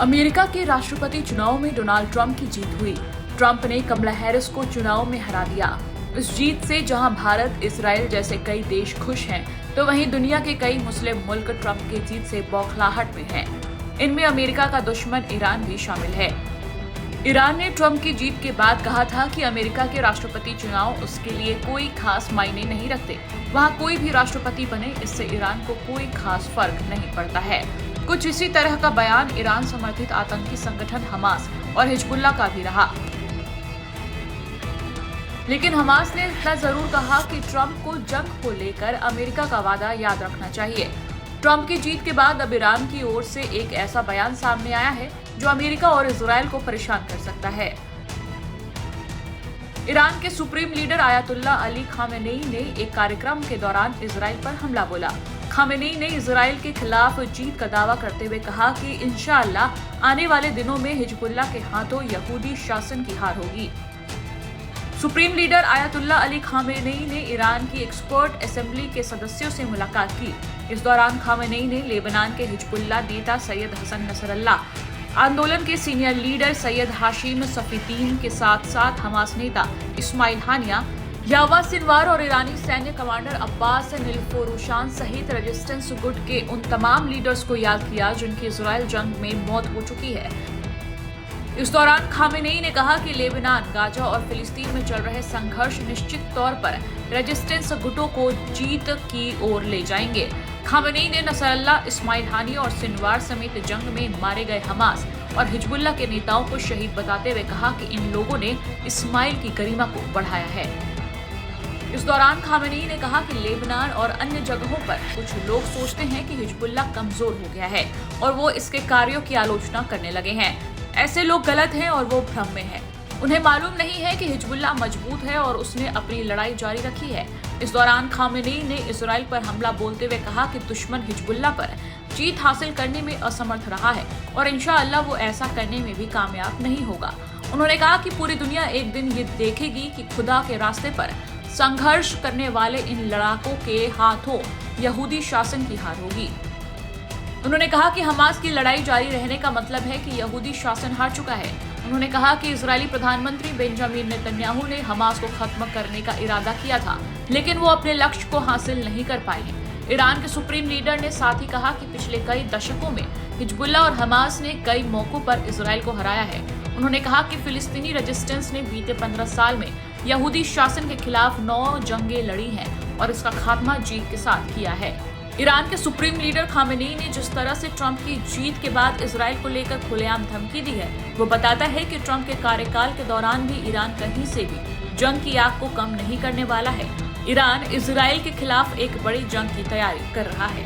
America के राष्ट्रपति चुनाव में डोनाल्ड ट्रंप की जीत हुई। ट्रंप ने कमला हैरिस को चुनाव में हरा दिया। इस जीत से जहां भारत, इजराइल जैसे कई देश खुश हैं, तो वहीं दुनिया के कई मुस्लिम मुल्क ट्रंप की जीत से बौखलाहट में हैं। इनमें अमेरिका का दुश्मन ईरान भी शामिल है। ईरान ने ट्रंप की जीत के बाद कहा था कि अमेरिका के राष्ट्रपति चुनाव उसके लिए कोई खास मायने नहीं रखते। वहां कोई भी राष्ट्रपति बने, इससे ईरान को कोई खास फर्क नहीं पड़ता है। कुछ इसी तरह का बयान ईरान समर्थित आतंकी संगठन हमास और हिजबुल्लाह का भी रहा। लेकिन हमास ने इतना जरूर कहा कि ट्रंप को जंग को लेकर अमेरिका का वादा याद रखना चाहिए। ट्रंप की जीत के बाद अब ईरान की ओर से एक ऐसा बयान सामने आया है जो अमेरिका और इजराइल को परेशान कर सकता है। ईरान के supreme leader ayatollah Ali Khamenei ने एक कार्यक्रम के दौरान इजराइल पर हमला बोला। खामेनेई ने इजराइल के खिलाफ जीत का दावा करते हुए कहा कि इंशाअल्लाह आने वाले दिनों में हिजबुल्लाह के हाथों यहूदी शासन की हार होगी। Supreme leader ayatollah Ali Khamenei ने ईरान की एक्सपर्ट असेंबली के सदस्यों से मुलाकात की। इस दौरान खामेनेई ने लेबनान के हिजबुल्लाह नेता सैयद हसन नसरल्लाह, आंदोलन के senior leader Syed Hashim Safieddine के साथ साथ हमास नेता इस्माइल हानिया, यावा सिनवार और ईरानी सैन्य कमांडर अब्बास निलफोरुशान सहित रेजिस्टेंस गुट के उन तमाम लीडर्स को याद किया जिनकी इजराइल जंग में मौत हो चुकी है। इस दौरान खामेनेई ने कहा कि लेबनान, गाजा और फिलिस्तीन में चल रहे संघर्ष निश्चित तौर पर रेजिस्टेंस गुटों को जीत की ओर ले जाएंगे। खामेनेई ने नसरल्लाह, इस्माइल हानिया और सिनवार समेत जंग में मारे गए हमास और हिजबुल्लाह के नेताओं को शहीद बताते हुए कहा कि इन लोगों ने इस्माइल की गरिमा को बढ़ाया है। इस दौरान खामेनेई ने कहा कि लेबनान और अन्य जगहों पर कुछ लोग सोचते हैं कि हिजबुल्लाह कमजोर हो गया है और वो इसके कार्यों की आलोचना करने लगे हैं। ऐसे लोग गलत हैं और वो भ्रम में हैं। उन्हें मालूम नहीं है कि हिजबुल्लाह मजबूत है और उसने अपनी लड़ाई जारी रखी है। इस दौरान खामेनेई ने इजराइल पर हमला बोलते हुए कहा कि दुश्मन हिजबुल्लाह पर जीत हासिल करने में असमर्थ रहा है और इंशाअल्लाह वो ऐसा करने में भी कामयाब नहीं होगा। उन्होंने कहा कि पूरी दुनिया एक दिन ये देखेगी कि खुदा के रास्ते पर संघर्ष करने वाले इन लड़ाकों के हाथों यहूदी शासन की हार होगी। उन्होंने कहा कि हमास की लड़ाई जारी रहने का मतलब है कि यहूदी शासन हार चुका है। उन्होंने कहा कि इजरायली प्रधानमंत्री बेंजामिन नेतन्याहू ने हमास को खत्म करने का इरादा किया था, लेकिन वो अपने लक्ष्य को हासिल नहीं कर पाए। ईरान के सुप्रीम लीडर ने साथ ही कहा कि पिछले कई दशकों में हिजबुल्लाह और हमास ने कई मौकों पर इजराइल को हराया है। उन्होंने कहा कि फिलिस्तीनी रेजिस्टेंस ने बीते 15 साल में यहूदी शासन के खिलाफ 9 जंगें लड़ी हैं और इसका खात्मा जीत के साथ किया है। ईरान के सुप्रीम लीडर खामेनेई ने जिस तरह से ट्रंप की जीत के बाद इजराइल को लेकर खुलेआम धमकी दी है, वो बताता है कि ट्रंप के कार्यकाल के दौरान भी ईरान कहीं से भी जंग की आग को कम नहीं करने वाला है। ईरान इजराइल के खिलाफ एक बड़ी जंग की तैयारी कर रहा है।